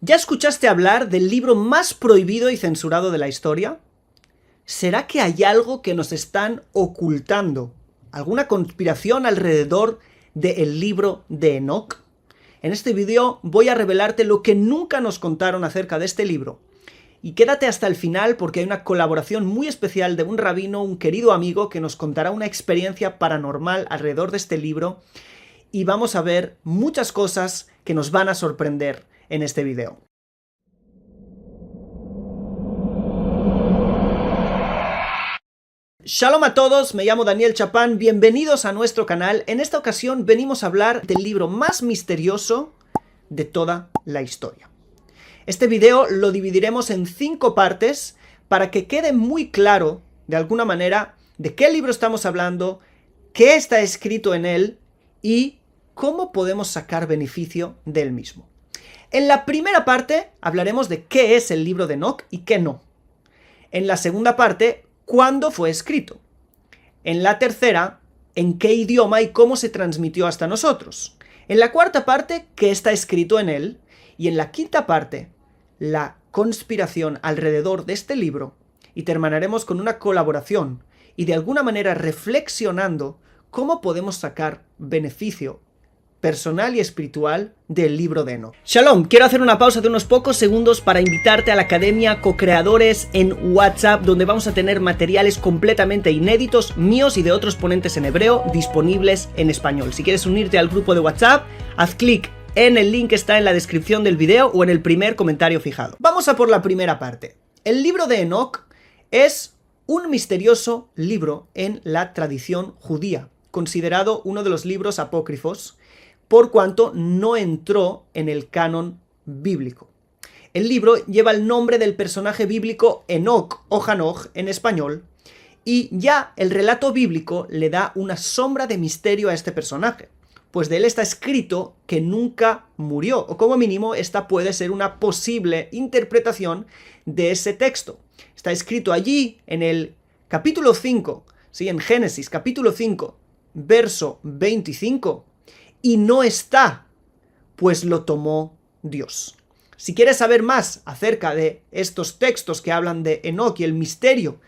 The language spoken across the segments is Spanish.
¿Ya escuchaste hablar del libro más prohibido y censurado de la historia? ¿Será que hay algo que nos están ocultando? ¿Alguna conspiración alrededor del libro de Enoch? En este vídeo voy a revelarte lo que nunca nos contaron acerca de este libro. Y quédate hasta el final porque hay una colaboración muy especial de un rabino, un querido amigo, que nos contará una experiencia paranormal alrededor de este libro. Y vamos a ver muchas cosas que nos van a sorprender en este vídeo. Shalom a todos, me llamo Daniel Chapán, bienvenidos a nuestro canal. En esta ocasión venimos a hablar del libro más misterioso de toda la historia. Este video lo dividiremos en 5 partes para que quede muy claro, de alguna manera, de qué libro estamos hablando, qué está escrito en él y cómo podemos sacar beneficio del mismo. En la primera parte hablaremos de qué es el libro de Enoch y qué no. En la segunda parte, cuándo fue escrito. En la tercera, en qué idioma y cómo se transmitió hasta nosotros. En la cuarta parte, qué está escrito en él. Y en la quinta parte, la conspiración alrededor de este libro. Y terminaremos con una colaboración y de alguna manera reflexionando cómo podemos sacar beneficio personal y espiritual del libro de Enoch. Shalom, quiero hacer una pausa de unos pocos segundos para invitarte a la Academia Co-Creadores en WhatsApp, donde vamos a tener materiales completamente inéditos, míos y de otros ponentes en hebreo, disponibles en español. Si quieres unirte al grupo de WhatsApp, haz clic en el link que está en la descripción del video o en el primer comentario fijado. Vamos a por la primera parte. El libro de Enoch es un misterioso libro en la tradición judía, considerado uno de los libros apócrifos, por cuanto no entró en el canon bíblico. El libro lleva el nombre del personaje bíblico Enoch o Hanoch en español, y ya el relato bíblico le da una sombra de misterio a este personaje, pues de él está escrito que nunca murió, o como mínimo esta puede ser una posible interpretación de ese texto. Está escrito allí en el capítulo 5, ¿sí? En Génesis capítulo 5, verso 25, y no está, pues lo tomó Dios. Si quieres saber más acerca de estos textos que hablan de Enoch y el misterio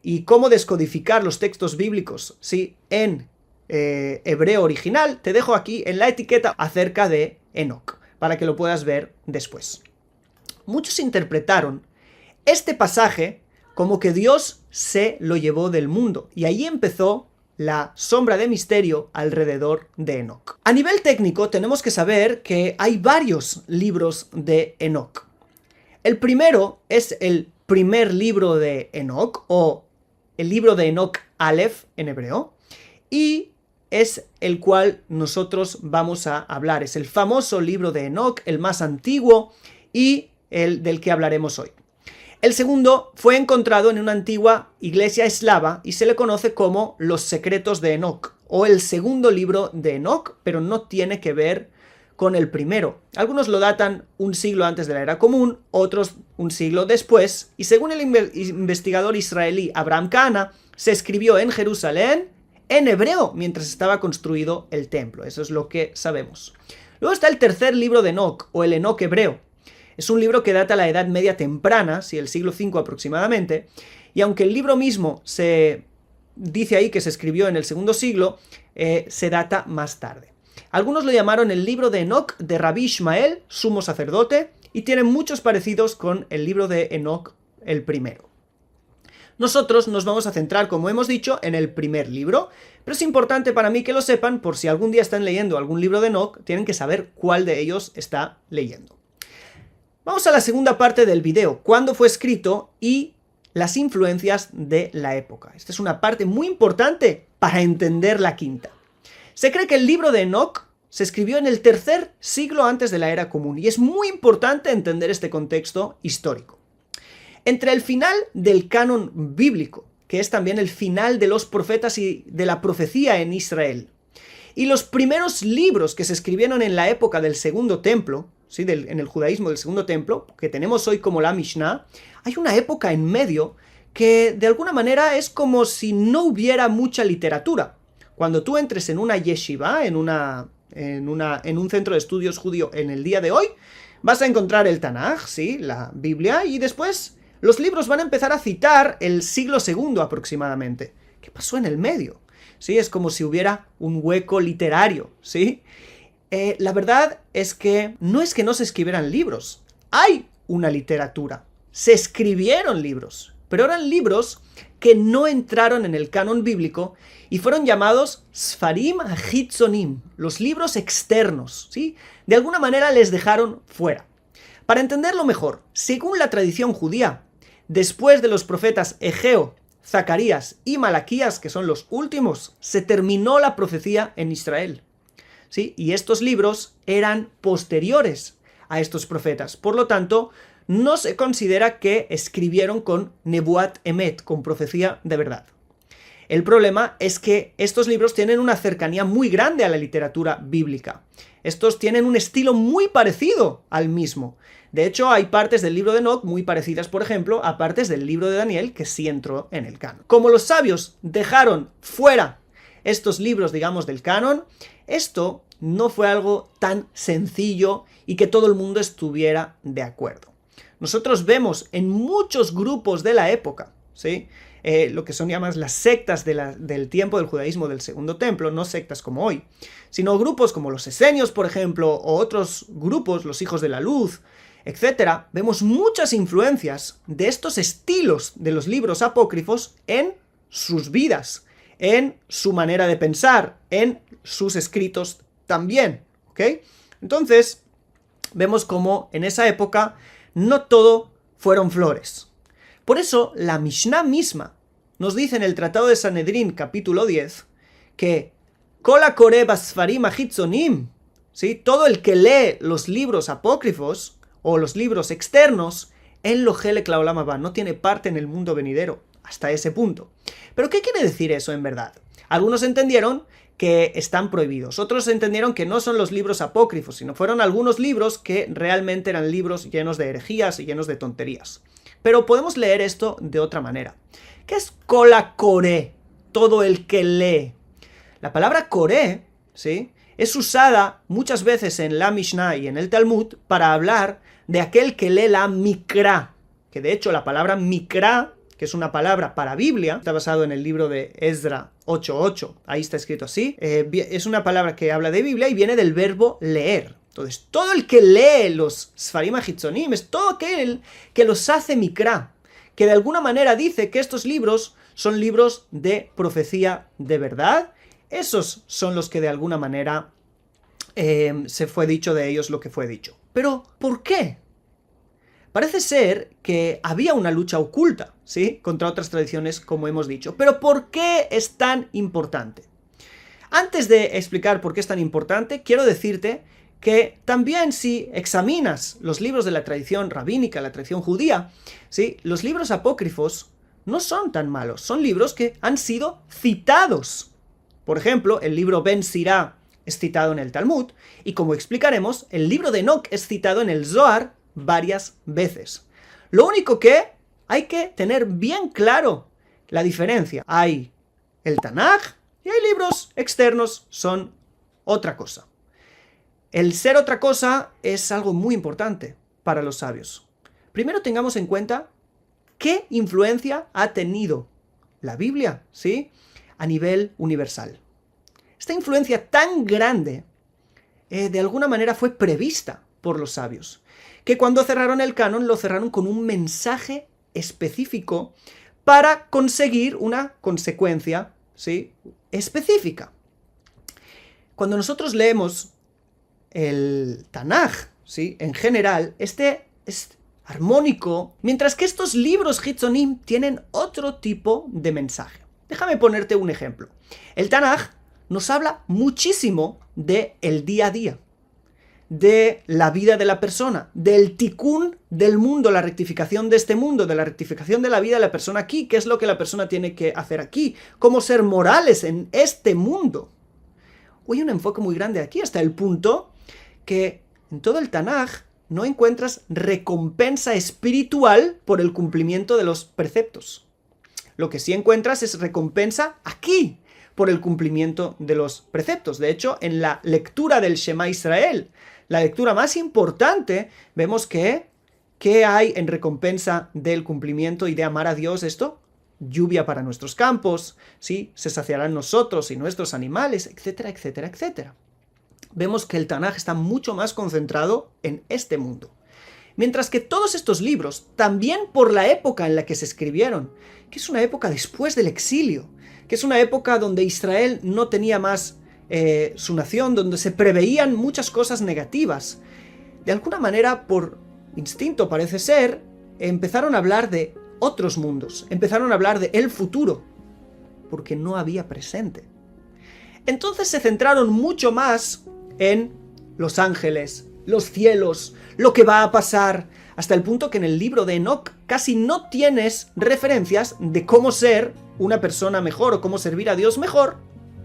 y cómo descodificar los textos bíblicos, ¿sí? En hebreo original, te dejo aquí en la etiqueta acerca de Enoch, para que lo puedas ver después. Muchos interpretaron este pasaje como que Dios se lo llevó del mundo, y ahí empezó la sombra de misterio alrededor de Enoch. A nivel técnico tenemos que saber que hay varios libros de Enoch. El primero es el primer libro de Enoch, o el libro de Enoch Aleph en hebreo, y es el cual nosotros vamos a hablar. Es el famoso libro de Enoch, el más antiguo y el del que hablaremos hoy. El segundo fue encontrado en una antigua iglesia eslava y se le conoce como Los Secretos de Enoch, o el segundo libro de Enoch, pero no tiene que ver con el primero. Algunos lo datan un siglo antes de la era común, otros un siglo después, y según el investigador israelí Abraham Kahana, se escribió en Jerusalén en hebreo mientras estaba construido el templo. Eso es lo que sabemos. Luego está el tercer libro de Enoch, o el Enoch hebreo. Es un libro que data la Edad Media temprana, el siglo V aproximadamente, y aunque el libro mismo se dice ahí que se escribió en el segundo siglo, se data más tarde. Algunos lo llamaron el libro de Enoch de Rabbi Ishmael, sumo sacerdote, y tiene muchos parecidos con el libro de Enoch el primero. Nosotros nos vamos a centrar, como hemos dicho, en el primer libro, pero es importante para mí que lo sepan por si algún día están leyendo algún libro de Enoch, tienen que saber cuál de ellos está leyendo. Vamos a la segunda parte del video, cuándo fue escrito y las influencias de la época. Esta es una parte muy importante para entender la quinta. Se cree que el libro de Enoch se escribió en el tercer siglo antes de la era común, y es muy importante entender este contexto histórico. Entre el final del canon bíblico, que es también el final de los profetas y de la profecía en Israel, y los primeros libros que se escribieron en la época del Segundo Templo, ¿sí? En el judaísmo del Segundo Templo, que tenemos hoy como la Mishnah, hay una época en medio que de alguna manera es como si no hubiera mucha literatura. Cuando tú entres en una yeshiva, en un centro de estudios judío en el día de hoy, Vas a encontrar el Tanaj, sí, la Biblia, y después los libros van a empezar a citar el siglo II aproximadamente. ¿Qué pasó en el medio? Sí, es como si hubiera un hueco literario, ¿sí? La verdad es que no se escribieran libros. Hay una literatura. Se escribieron libros, pero eran libros que no entraron en el canon bíblico y fueron llamados Sfarim HaChitzonim, los libros externos, ¿sí? De alguna manera les dejaron fuera. Para entenderlo mejor, según la tradición judía, después de los profetas Egeo, Zacarías y Malaquías, que son los últimos, se terminó la profecía en Israel, ¿sí? Y estos libros eran posteriores a estos profetas. Por lo tanto, no se considera que escribieron con Nebuat Emet, con profecía de verdad. El problema es que estos libros tienen una cercanía muy grande a la literatura bíblica. Estos tienen un estilo muy parecido al mismo. De hecho, hay partes del libro de Enoc muy parecidas, por ejemplo, a partes del libro de Daniel que sí entró en el canon. Como los sabios dejaron fuera estos libros, digamos, del canon, esto no fue algo tan sencillo y que todo el mundo estuviera de acuerdo. Nosotros vemos en muchos grupos de la época, ¿sí? Lo que son llamadas las sectas del tiempo del judaísmo del Segundo Templo, no sectas como hoy, sino grupos como los esenios, por ejemplo, o otros grupos, los hijos de la luz, etc. Vemos muchas influencias de estos estilos de los libros apócrifos en sus vidas, en su manera de pensar, en sus escritos también, ¿ok? Entonces, vemos como en esa época no todo fueron flores. Por eso, la Mishnah misma nos dice en el Tratado de Sanedrín, capítulo 10, que Kol hakoreh basfarim hachitzonim, ¿sí? Todo el que lee los libros apócrifos o los libros externos, en lo helek laolam haba, no tiene parte en el mundo venidero, hasta ese punto. ¿Pero qué quiere decir eso en verdad? Algunos entendieron que están prohibidos, otros entendieron que no son los libros apócrifos, sino fueron algunos libros que realmente eran libros llenos de herejías y llenos de tonterías. Pero podemos leer esto de otra manera. ¿Qué es Kol hakoreh? Todo el que lee. La palabra koreh, ¿sí?, es usada muchas veces en la Mishnah y en el Talmud para hablar de aquel que lee la Mikra, que de hecho la palabra Mikra, que es una palabra para Biblia, está basado en el libro de Esdra 8.8, ahí está escrito así, es una palabra que habla de Biblia y viene del verbo leer. Entonces, todo el que lee los Sfarim HaChitzonim es todo aquel que los hace Mikra, que de alguna manera dice que estos libros son libros de profecía de verdad. Esos son los que de alguna manera se fue dicho de ellos lo que fue dicho. Pero, ¿por qué? Parece ser que había una lucha oculta, ¿sí?, contra otras tradiciones, como hemos dicho. Pero ¿por qué es tan importante? Antes de explicar por qué es tan importante, quiero decirte que también si examinas los libros de la tradición rabínica, la tradición judía, ¿sí?, los libros apócrifos no son tan malos. Son libros que han sido citados. Por ejemplo, el libro Ben Sirá es citado en el Talmud, y como explicaremos, el libro de Enoc es citado en el Zohar varias veces. Lo único que hay que tener bien claro la diferencia. Hay el Tanaj y hay libros externos, son otra cosa. El ser otra cosa es algo muy importante para los sabios. Primero tengamos en cuenta qué influencia ha tenido la Biblia, ¿sí?, a nivel universal. Esta influencia tan grande, de alguna manera fue prevista por los sabios, que cuando cerraron el canon lo cerraron con un mensaje específico para conseguir una consecuencia, ¿sí?, específica. Cuando nosotros leemos el Tanaj, ¿sí?, en general, este es armónico, mientras que estos libros Hitzonim tienen otro tipo de mensaje. Déjame ponerte un ejemplo. El Tanaj nos habla muchísimo del día a día, de la vida de la persona, del tikkun del mundo, la rectificación de este mundo, de la rectificación de la vida de la persona aquí, qué es lo que la persona tiene que hacer aquí, cómo ser morales en este mundo. Hay un enfoque muy grande aquí, hasta el punto que en todo el Tanaj no encuentras recompensa espiritual por el cumplimiento de los preceptos. Lo que sí encuentras es recompensa aquí, por el cumplimiento de los preceptos. De hecho, en la lectura del Shema Israel, la lectura más importante, vemos que ¿qué hay en recompensa del cumplimiento y de amar a Dios esto? Lluvia para nuestros campos, ¿sí? Se saciarán nosotros y nuestros animales, etcétera, etcétera, etcétera. Vemos que el Tanaj está mucho más concentrado en este mundo. Mientras que todos estos libros, también por la época en la que se escribieron, que es una época después del exilio, que es una época donde Israel no tenía más su nación, donde se preveían muchas cosas negativas, de alguna manera, por instinto parece ser, empezaron a hablar de otros mundos, empezaron a hablar de el futuro, porque no había presente. Entonces se centraron mucho más en los ángeles, los cielos, lo que va a pasar, hasta el punto que en el libro de Enoch casi no tienes referencias de cómo ser una persona mejor o cómo servir a Dios mejor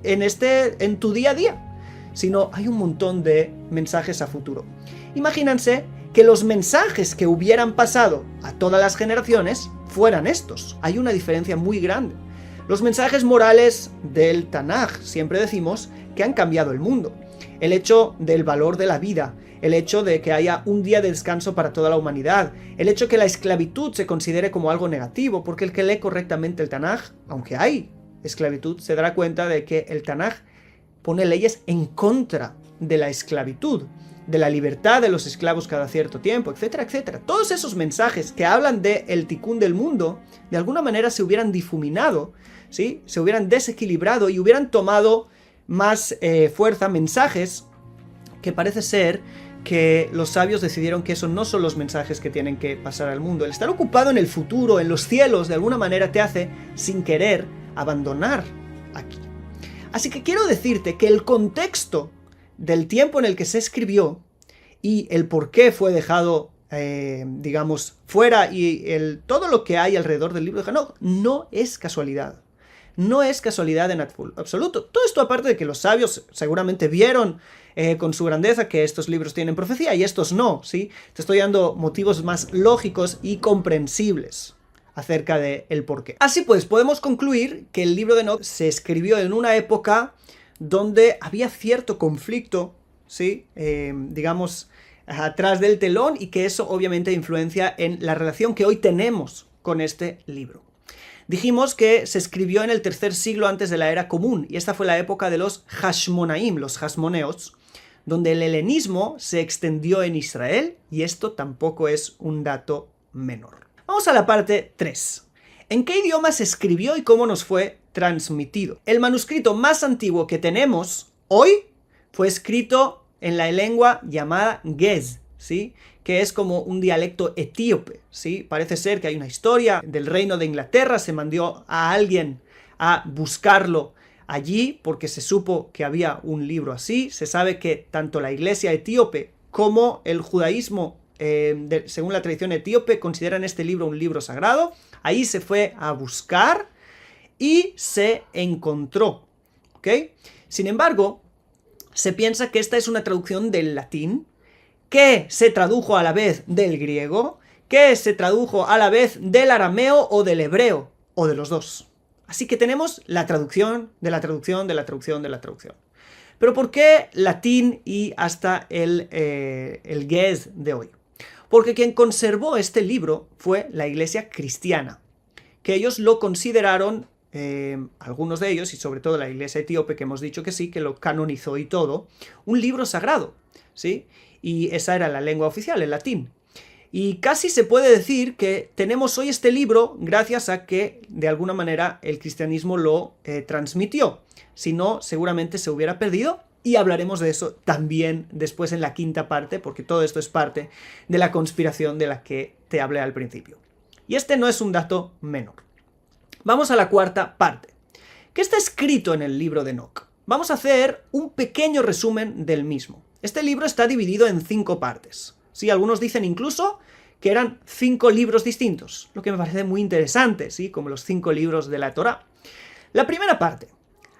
en tu día a día, sino hay un montón de mensajes a futuro. Imagínense que los mensajes que hubieran pasado a todas las generaciones fueran estos. Hay una diferencia muy grande. Los mensajes morales del Tanaj, siempre decimos, que han cambiado el mundo. El hecho del valor de la vida, el hecho de que haya un día de descanso para toda la humanidad, el hecho de que la esclavitud se considere como algo negativo, porque el que lee correctamente el Tanaj, aunque hay esclavitud, se dará cuenta de que el Tanaj pone leyes en contra de la esclavitud, de la libertad de los esclavos cada cierto tiempo, etcétera, etcétera. Todos esos mensajes que hablan del tikkun del mundo, de alguna manera se hubieran difuminado, ¿sí? Se hubieran desequilibrado y hubieran tomado más fuerza, mensajes que parece ser que los sabios decidieron que esos no son los mensajes que tienen que pasar al mundo. El estar ocupado en el futuro, en los cielos, de alguna manera te hace, sin querer, abandonar aquí. Así que quiero decirte que el contexto del tiempo en el que se escribió y el por qué fue dejado, digamos, fuera y todo lo que hay alrededor del libro de Enoch no es casualidad. No es casualidad en absoluto. Todo esto aparte de que los sabios seguramente vieron con su grandeza que estos libros tienen profecía y estos no, ¿sí? Te estoy dando motivos más lógicos y comprensibles acerca del porqué. Así pues, podemos concluir que el libro de Enoch se escribió en una época donde había cierto conflicto, ¿sí? Digamos, atrás del telón, y que eso obviamente influencia en la relación que hoy tenemos con este libro. Dijimos que se escribió en el tercer siglo antes de la era común, y esta fue la época de los Hashmonaim, los Hasmoneos, donde el helenismo se extendió en Israel, y esto tampoco es un dato menor. Vamos a la parte 3. ¿En qué idioma se escribió y cómo nos fue transmitido? El manuscrito más antiguo que tenemos hoy fue escrito en la lengua llamada Gez, ¿sí? Que es como un dialecto etíope, ¿sí? Parece ser que hay una historia del reino de Inglaterra, se mandó a alguien a buscarlo allí porque se supo que había un libro así. Se sabe que tanto la iglesia etíope como el judaísmo, según la tradición etíope, consideran este libro un libro sagrado. Ahí se fue a buscar y se encontró, ¿ok? Sin embargo, se piensa que esta es una traducción del latín, que se tradujo a la vez del griego, que se tradujo a la vez del arameo o del hebreo, o de los dos. Así que tenemos la traducción de la traducción de la traducción de la traducción. Pero ¿por qué latín y hasta el Gez de hoy? Porque quien conservó este libro fue la iglesia cristiana, que ellos lo consideraron, algunos de ellos, y sobre todo la iglesia etíope, que hemos dicho que sí, que lo canonizó y todo, un libro sagrado, ¿sí? Y esa era la lengua oficial, el latín. Y casi se puede decir que tenemos hoy este libro gracias a que, de alguna manera, el cristianismo lo transmitió. Si no, seguramente se hubiera perdido, y hablaremos de eso también después en la quinta parte, porque todo esto es parte de la conspiración de la que te hablé al principio. Y este no es un dato menor. Vamos a la cuarta parte. ¿Qué está escrito en el libro de Enoch? Vamos a hacer un pequeño resumen del mismo. Este libro está dividido en 5 partes. Sí, algunos dicen incluso que eran 5 libros distintos, lo que me parece muy interesante, ¿sí? Como los 5 libros de la Torá. La primera parte.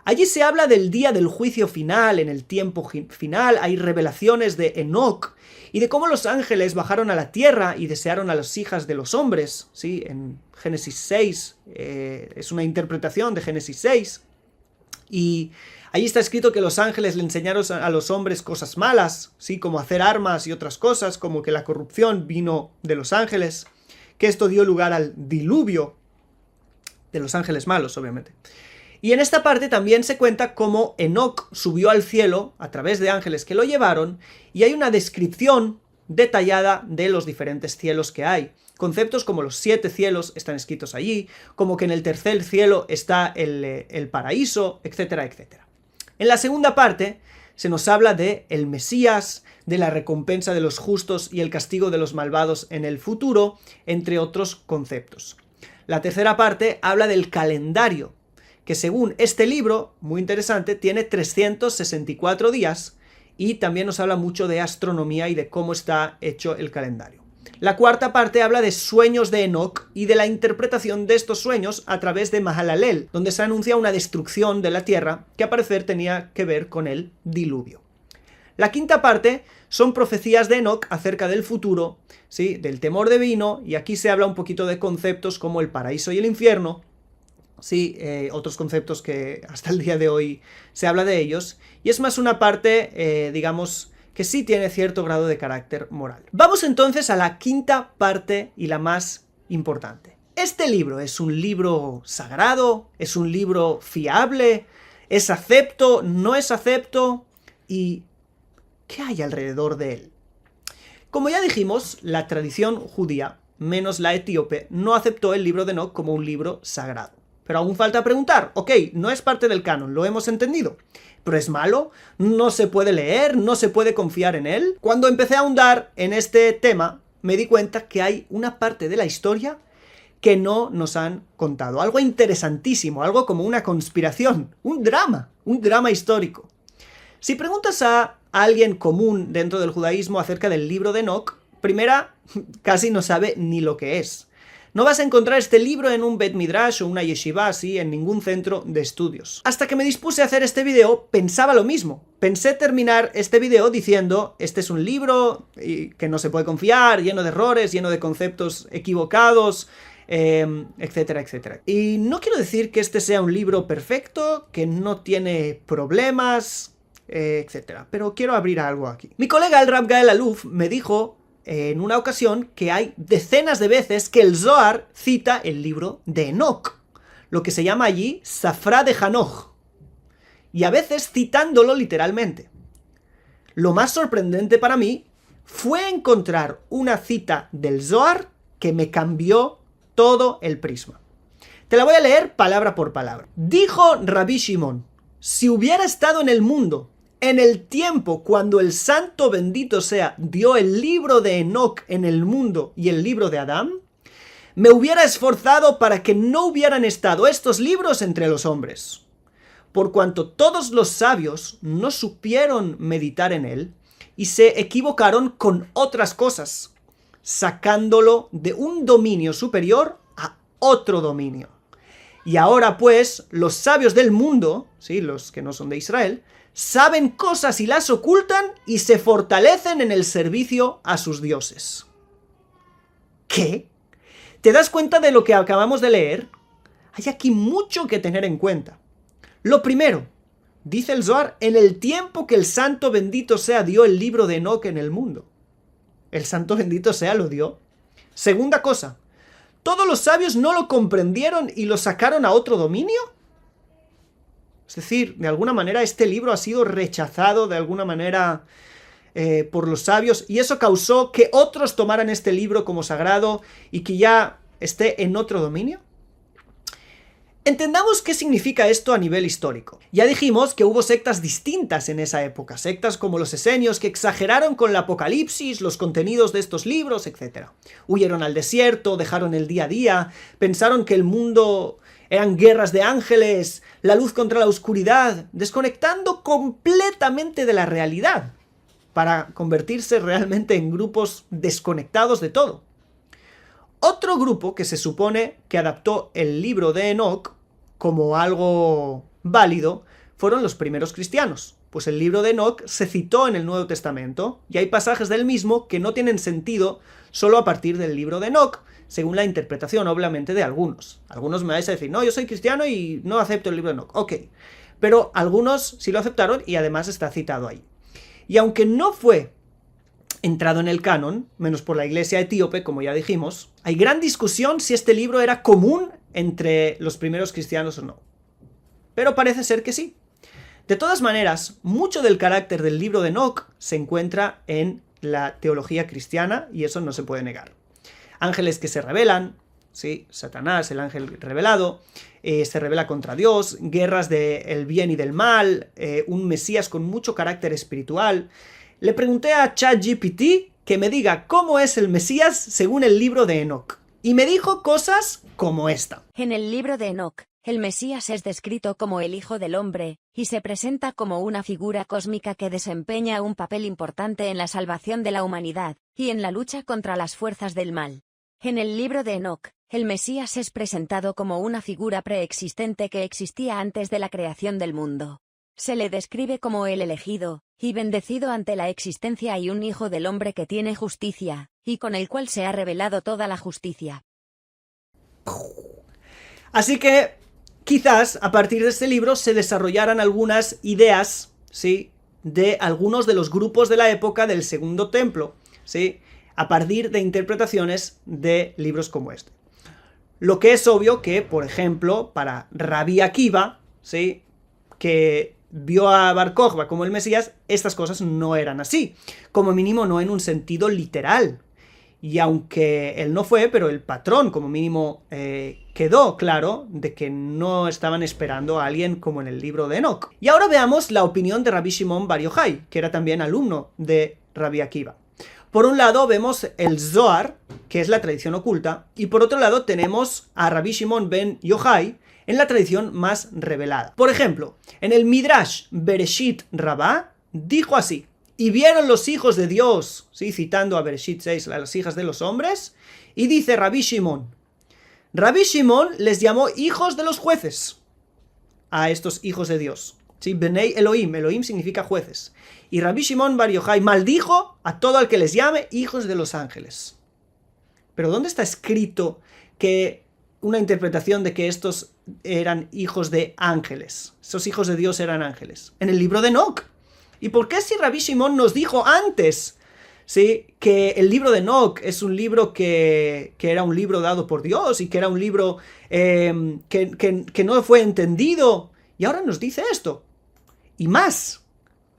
Allí se habla del día del juicio final, en el tiempo final, hay revelaciones de Enoch y de cómo los ángeles bajaron a la tierra y desearon a las hijas de los hombres, ¿sí? En Génesis 6, es una interpretación de Génesis 6. Y ahí está escrito que los ángeles le enseñaron a los hombres cosas malas, ¿sí? Como hacer armas y otras cosas, como que la corrupción vino de los ángeles, que esto dio lugar al diluvio de los ángeles malos, obviamente. Y en esta parte también se cuenta cómo Enoc subió al cielo a través de ángeles que lo llevaron, y hay una descripción detallada de los diferentes cielos que hay. Conceptos como los 7 cielos están escritos allí, como que en el tercer cielo está el paraíso, etcétera, etcétera. En la segunda parte se nos habla de el Mesías, de la recompensa de los justos y el castigo de los malvados en el futuro, entre otros conceptos. La tercera parte habla del calendario, que según este libro, muy interesante, tiene 364 días, y también nos habla mucho de astronomía y de cómo está hecho el calendario. La cuarta parte habla de sueños de Enoc y de la interpretación de estos sueños a través de Mahalalel, donde se anuncia una destrucción de la tierra que al parecer tenía que ver con el diluvio. La quinta parte son profecías de Enoc acerca del futuro, ¿sí? Del temor divino, y aquí se habla un poquito de conceptos como el paraíso y el infierno, sí, otros conceptos que hasta el día de hoy se habla de ellos, y es más una parte, digamos, que sí tiene cierto grado de carácter moral. Vamos entonces a la quinta parte y la más importante. ¿Este libro es un libro sagrado? ¿Es un libro fiable? ¿Es acepto? ¿No es acepto? ¿Y qué hay alrededor de él? Como ya dijimos, la tradición judía, menos la etíope, no aceptó el libro de Enoc como un libro sagrado. Pero aún falta preguntar, ok, no es parte del canon, lo hemos entendido, ¿pero es malo? ¿No se puede leer? ¿No se puede confiar en él? Cuando empecé a ahondar en este tema, me di cuenta que hay una parte de la historia que no nos han contado. Algo interesantísimo, algo como una conspiración, un drama histórico. Si preguntas a alguien común dentro del judaísmo acerca del libro de Enoc, primera, casi no sabe ni lo que es. No vas a encontrar este libro en un Bet Midrash o una yeshiva así, en ningún centro de estudios. Hasta que me dispuse a hacer este video, pensaba lo mismo. Pensé terminar este video diciendo, este es un libro que no se puede confiar, lleno de errores, lleno de conceptos equivocados, etcétera, etcétera. Y no quiero decir que este sea un libro perfecto, que no tiene problemas, etcétera. Pero quiero abrir algo aquí. Mi colega el Rav Gael Aluf me dijo en una ocasión que hay decenas de veces que el Zohar cita el libro de Enoc, lo que se llama allí Safra de Hanoch, y a veces citándolo literalmente. Lo más sorprendente para mí fue encontrar una cita del Zohar que me cambió todo el prisma. Te la voy a leer palabra por palabra. Dijo Rabbi Shimon, si hubiera estado en el mundo en el tiempo cuando el santo bendito sea dio el libro de Enoc en el mundo y el libro de Adán, me hubiera esforzado para que no hubieran estado estos libros entre los hombres, por cuanto todos los sabios no supieron meditar en él y se equivocaron con otras cosas, sacándolo de un dominio superior a otro dominio. Y ahora pues los sabios del mundo, ¿sí? Los que no son de Israel, saben cosas y las ocultan y se fortalecen en el servicio a sus dioses. ¿Qué? ¿Te das cuenta de lo que acabamos de leer? Hay aquí mucho que tener en cuenta. Lo primero, dice el Zohar, en el tiempo que el santo bendito sea dio el libro de Enoc en el mundo. ¿El santo bendito sea lo dio? Segunda cosa, ¿todos los sabios no lo comprendieron y lo sacaron a otro dominio? Es decir, de alguna manera este libro ha sido rechazado de alguna manera por los sabios, y eso causó que otros tomaran este libro como sagrado y que ya esté en otro dominio. Entendamos qué significa esto a nivel histórico. Ya dijimos que hubo sectas distintas en esa época, sectas como los esenios que exageraron con el apocalipsis, los contenidos de estos libros, etc. Huyeron al desierto, dejaron el día a día, pensaron que el mundo eran guerras de ángeles, la luz contra la oscuridad, desconectando completamente de la realidad, para convertirse realmente en grupos desconectados de todo. Otro grupo que se supone que adaptó el libro de Enoc como algo válido fueron los primeros cristianos, pues el libro de Enoc se citó en el Nuevo Testamento y hay pasajes del mismo que no tienen sentido solo a partir del libro de Enoc, según la interpretación obviamente de algunos. Algunos me vais a decir, no, yo soy cristiano y no acepto el libro de Enoc. Ok, pero algunos sí lo aceptaron y además está citado ahí. Y aunque no fue entrado en el canon, menos por la iglesia etíope, como ya dijimos, hay gran discusión si este libro era común entre los primeros cristianos o no. Pero parece ser que sí. De todas maneras, mucho del carácter del libro de Enoc se encuentra en la teología cristiana y eso no se puede negar. Ángeles que se rebelan, ¿sí? Satanás, el ángel revelado, se revela contra Dios, guerras del bien y del mal, un Mesías con mucho carácter espiritual. Le pregunté a ChatGPT que me diga cómo es el Mesías según el libro de Enoc. Y me dijo cosas como esta. En el libro de Enoc, el Mesías es descrito como el Hijo del Hombre, y se presenta como una figura cósmica que desempeña un papel importante en la salvación de la humanidad, y en la lucha contra las fuerzas del mal. En el libro de Enoc, el Mesías es presentado como una figura preexistente que existía antes de la creación del mundo. Se le describe como el elegido, y bendecido ante la existencia y un Hijo del Hombre que tiene justicia, y con el cual se ha revelado toda la justicia. Así que quizás a partir de este libro se desarrollaran algunas ideas, ¿sí?, de algunos de los grupos de la época del Segundo Templo, ¿sí?, a partir de interpretaciones de libros como este. Lo que es obvio que, por ejemplo, para Rabbi Akiva, ¿sí?, que vio a Bar Kokhba como el Mesías, estas cosas no eran así, como mínimo no en un sentido literal. Y aunque él no fue, pero el patrón como mínimo quedó claro de que no estaban esperando a alguien como en el libro de Enoc. Y ahora veamos la opinión de Rabbi Shimon Bar Yochai, que era también alumno de Rabbi Akiva. Por un lado vemos el Zohar, que es la tradición oculta, y por otro lado tenemos a Rabbi Shimon ben Yochai en la tradición más revelada. Por ejemplo, en el Midrash Bereshit Rabbah dijo así: y vieron los hijos de Dios, ¿sí?, citando a Bereshit 6, las hijas de los hombres, y dice Rabbi Shimon les llamó hijos de los jueces a estos hijos de Dios, ¿sí? Benei Elohim, Elohim significa jueces, y Rabbi Shimon Bar Yochai maldijo a todo el que les llame hijos de los ángeles. Pero ¿dónde está escrito que una interpretación de que estos eran hijos de ángeles? Esos hijos de Dios eran ángeles. En el libro de Enoc. ¿Y por qué si Rabbi Shimon nos dijo antes, ¿sí?, que el libro de Enoc es un libro que era un libro dado por Dios y que era un libro que no fue entendido? Y ahora nos dice esto. Y más,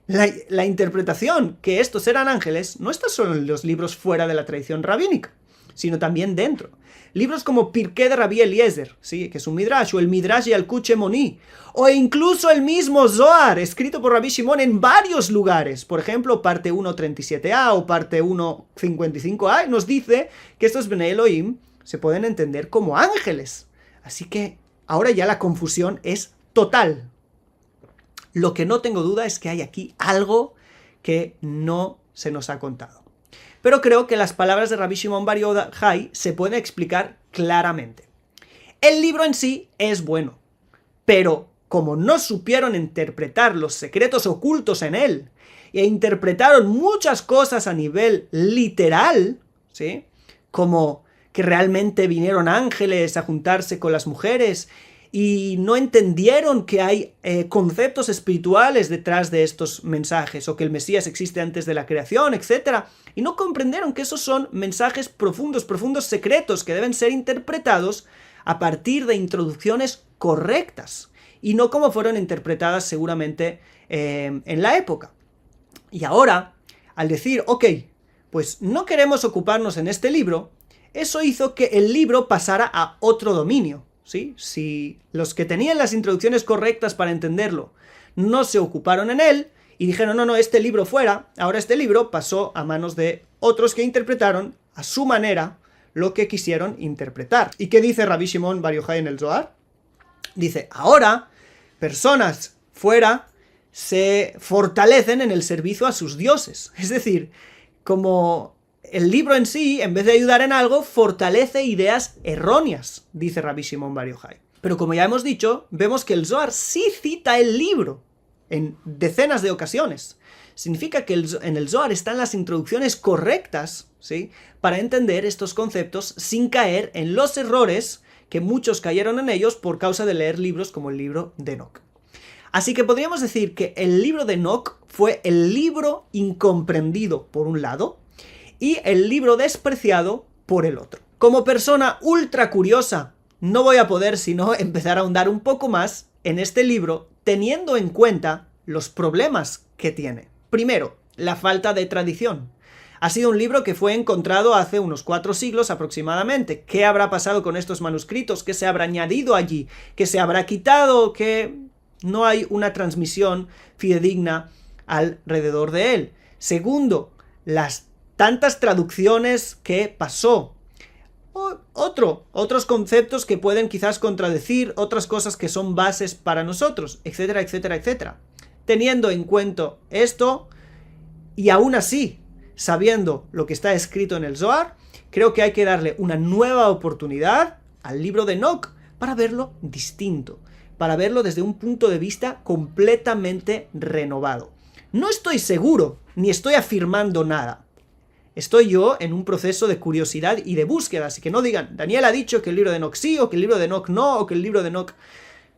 la interpretación que estos eran ángeles no está solo en los libros fuera de la tradición rabínica, sino también dentro. Libros como Pirkei de Rabbi Eliezer, ¿sí?, que es un Midrash, o el Midrash Yalkut Shemoni, o incluso el mismo Zohar, escrito por Rabbi Shimon en varios lugares. Por ejemplo, parte 1.37a o parte 1.55a, nos dice que estos Benei Elohim se pueden entender como ángeles. Así que ahora ya la confusión es total. Lo que no tengo duda es que hay aquí algo que no se nos ha contado. Pero creo que las palabras de Rabbi Shimon Bar Yochai se pueden explicar claramente. El libro en sí es bueno, pero como no supieron interpretar los secretos ocultos en él, e interpretaron muchas cosas a nivel literal, ¿sí?, como que realmente vinieron ángeles a juntarse con las mujeres, y no entendieron que hay conceptos espirituales detrás de estos mensajes, o que el Mesías existe antes de la creación, etc. Y no comprendieron que esos son mensajes profundos, secretos, que deben ser interpretados a partir de introducciones correctas, y no como fueron interpretadas seguramente en la época. Y ahora, al decir, ok, pues no queremos ocuparnos en este libro, eso hizo que el libro pasara a otro dominio, ¿sí? Si los que tenían las introducciones correctas para entenderlo no se ocuparon en él y dijeron, no, este libro fuera, ahora este libro pasó a manos de otros que interpretaron a su manera lo que quisieron interpretar. ¿Y qué dice Rabbi Shimon Bar Yochai en el Zohar? Dice, ahora personas fuera se fortalecen en el servicio a sus dioses. Es decir, como el libro en sí, en vez de ayudar en algo, fortalece ideas erróneas, dice Rabbi Shimon Bar Yochai. Pero como ya hemos dicho, vemos que el Zohar sí cita el libro en decenas de ocasiones. Significa que en el Zohar están las introducciones correctas, ¿sí?, para entender estos conceptos sin caer en los errores que muchos cayeron en ellos por causa de leer libros como el libro de Enoc. Así que podríamos decir que el libro de Enoc fue el libro incomprendido por un lado y el libro despreciado por el otro. Como persona ultra curiosa, no voy a poder sino empezar a ahondar un poco más en este libro, teniendo en cuenta los problemas que tiene. Primero, la falta de tradición. Ha sido un libro que fue encontrado hace unos 4 siglos aproximadamente. ¿Qué habrá pasado con estos manuscritos? ¿Qué se habrá añadido allí? ¿Qué se habrá quitado? ¿Qué no hay una transmisión fidedigna alrededor de él? Segundo, las tantas traducciones que pasó. Otros conceptos que pueden quizás contradecir, otras cosas que son bases para nosotros, etcétera, etcétera, etcétera. Teniendo en cuenta esto, y aún así, sabiendo lo que está escrito en el Zohar, creo que hay que darle una nueva oportunidad al libro de Enoc para verlo distinto, para verlo desde un punto de vista completamente renovado. No estoy seguro, ni estoy afirmando nada. Estoy yo en un proceso de curiosidad y de búsqueda, así que no digan, Daniel ha dicho que el libro de Enoc sí, o que el libro de Enoc no, o que el libro de Enoc...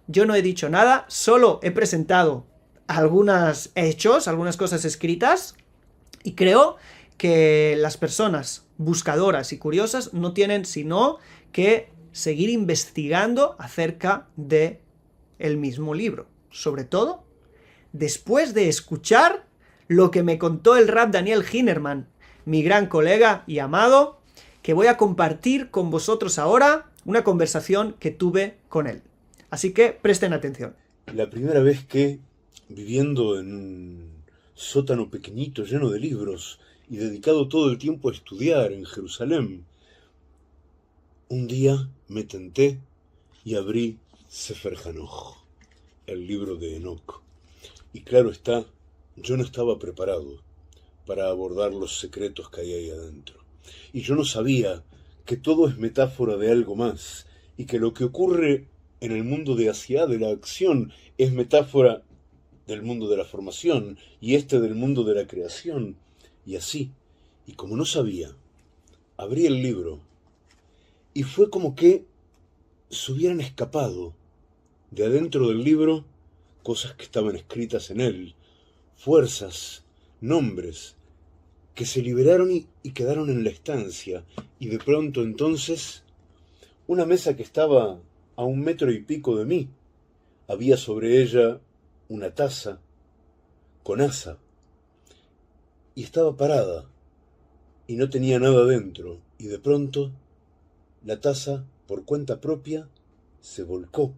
Yo no he dicho nada, solo he presentado algunos hechos, algunas cosas escritas, y creo que las personas buscadoras y curiosas no tienen sino que seguir investigando acerca de el mismo libro. Sobre todo, después de escuchar lo que me contó el Rav Daniel Hinerman, mi gran colega y amado, que voy a compartir con vosotros ahora una conversación que tuve con él. Así que presten atención. La primera vez que, viviendo en un sótano pequeñito lleno de libros y dedicado todo el tiempo a estudiar en Jerusalén, un día me tenté y abrí Sefer Hanoch, el libro de Enoc. Y claro está, yo no estaba preparado para abordar los secretos que hay ahí adentro. Y yo no sabía que todo es metáfora de algo más, y que lo que ocurre en el mundo de Asiá, de la acción, es metáfora del mundo de la formación, y del mundo de la creación, y así. Y como no sabía, abrí el libro, y fue como que se hubieran escapado de adentro del libro cosas que estaban escritas en él, fuerzas, nombres, que se liberaron y quedaron en la estancia, y de pronto entonces, una mesa que estaba a 1 metro y pico de mí, había sobre ella una taza con asa, y estaba parada, y no tenía nada dentro, y de pronto la taza, por cuenta propia, se volcó,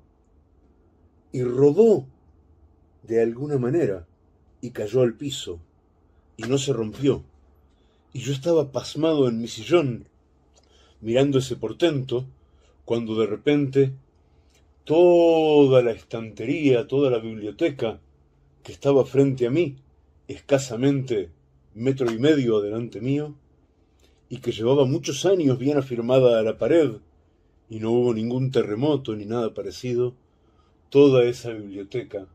y rodó de alguna manera, y cayó al piso, y no se rompió. Y yo estaba pasmado en mi sillón, mirando ese portento, cuando de repente toda la estantería, toda la biblioteca que estaba frente a mí, escasamente 1,5 metros adelante mío, y que llevaba muchos años bien afirmada a la pared, y no hubo ningún terremoto ni nada parecido, toda esa biblioteca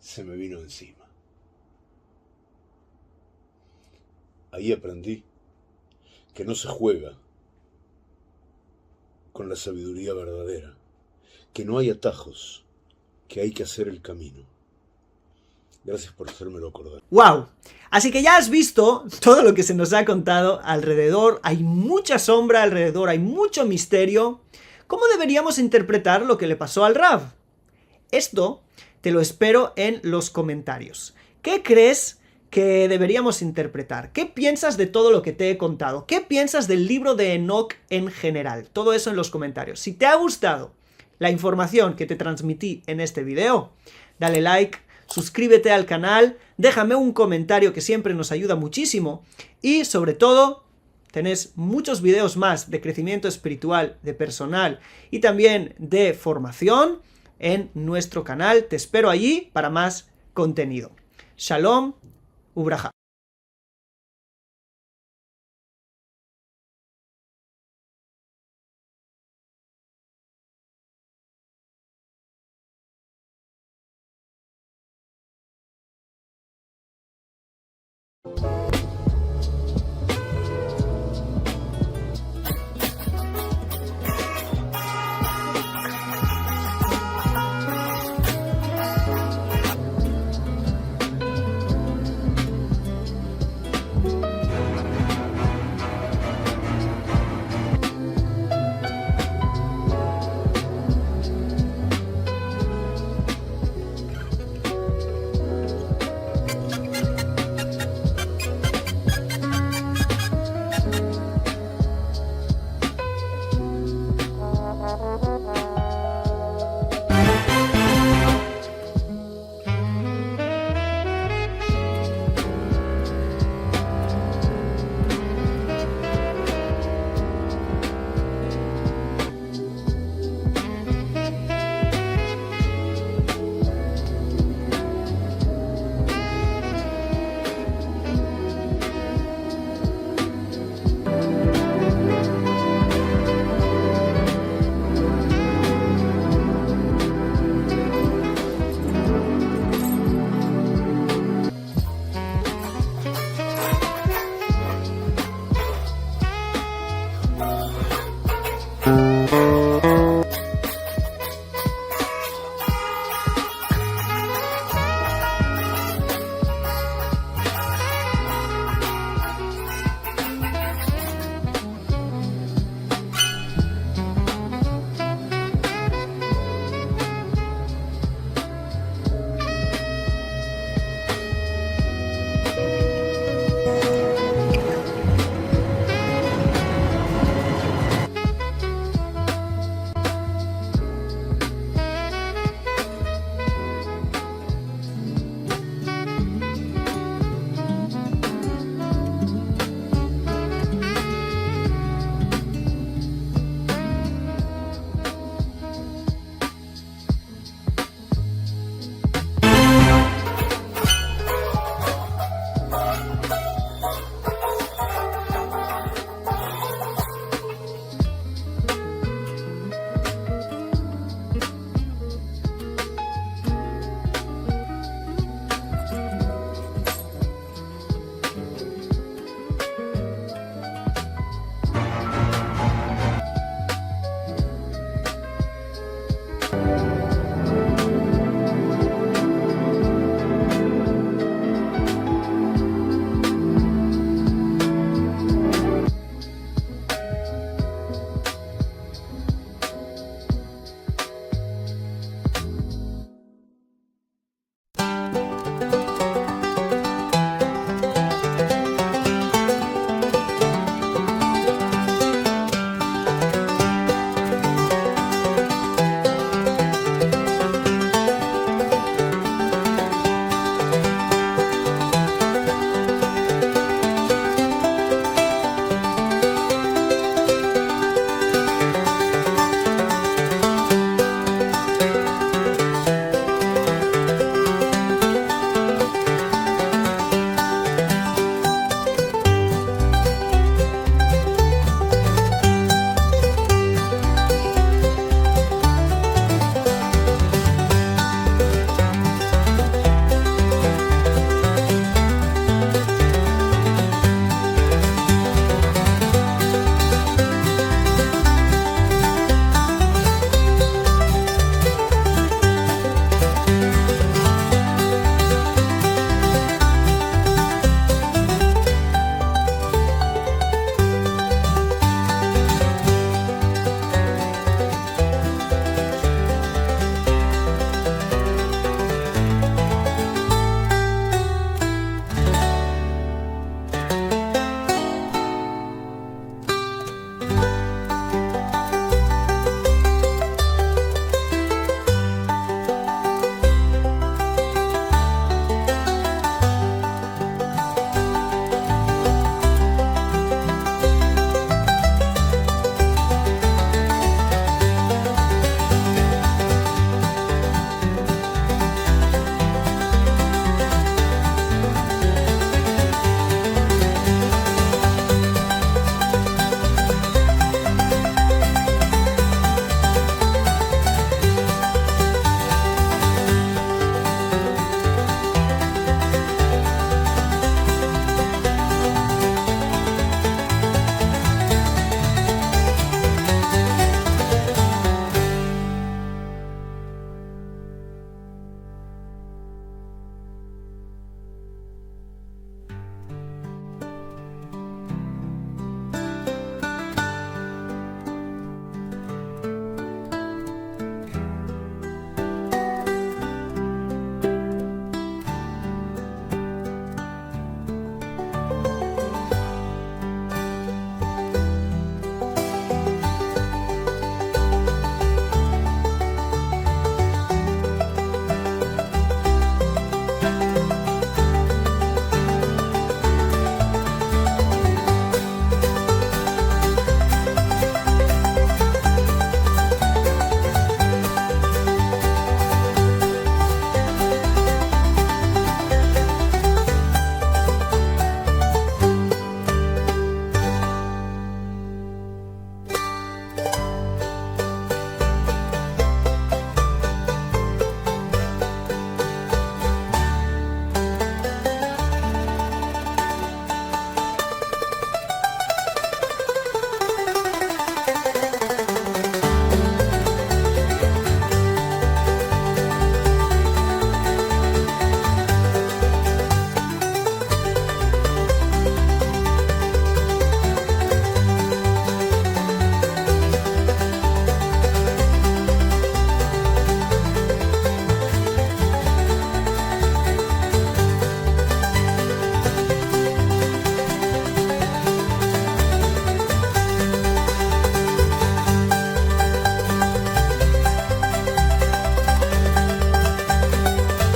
se me vino encima. Ahí aprendí que no se juega con la sabiduría verdadera, que no hay atajos, que hay que hacer el camino. Gracias por hacérmelo acordar. ¡Wow! Así que ya has visto todo lo que se nos ha contado alrededor. Hay mucha sombra alrededor, hay mucho misterio. ¿Cómo deberíamos interpretar lo que le pasó al Rav? Esto te lo espero en los comentarios. ¿Qué crees que deberíamos interpretar? ¿Qué piensas de todo lo que te he contado? ¿Qué piensas del libro de Enoc en general? Todo eso en los comentarios. Si te ha gustado la información que te transmití en este video, dale like, suscríbete al canal, déjame un comentario que siempre nos ayuda muchísimo y sobre todo tenés muchos videos más de crecimiento espiritual, de personal y también de formación en nuestro canal. Te espero allí para más contenido. Shalom Ubraja.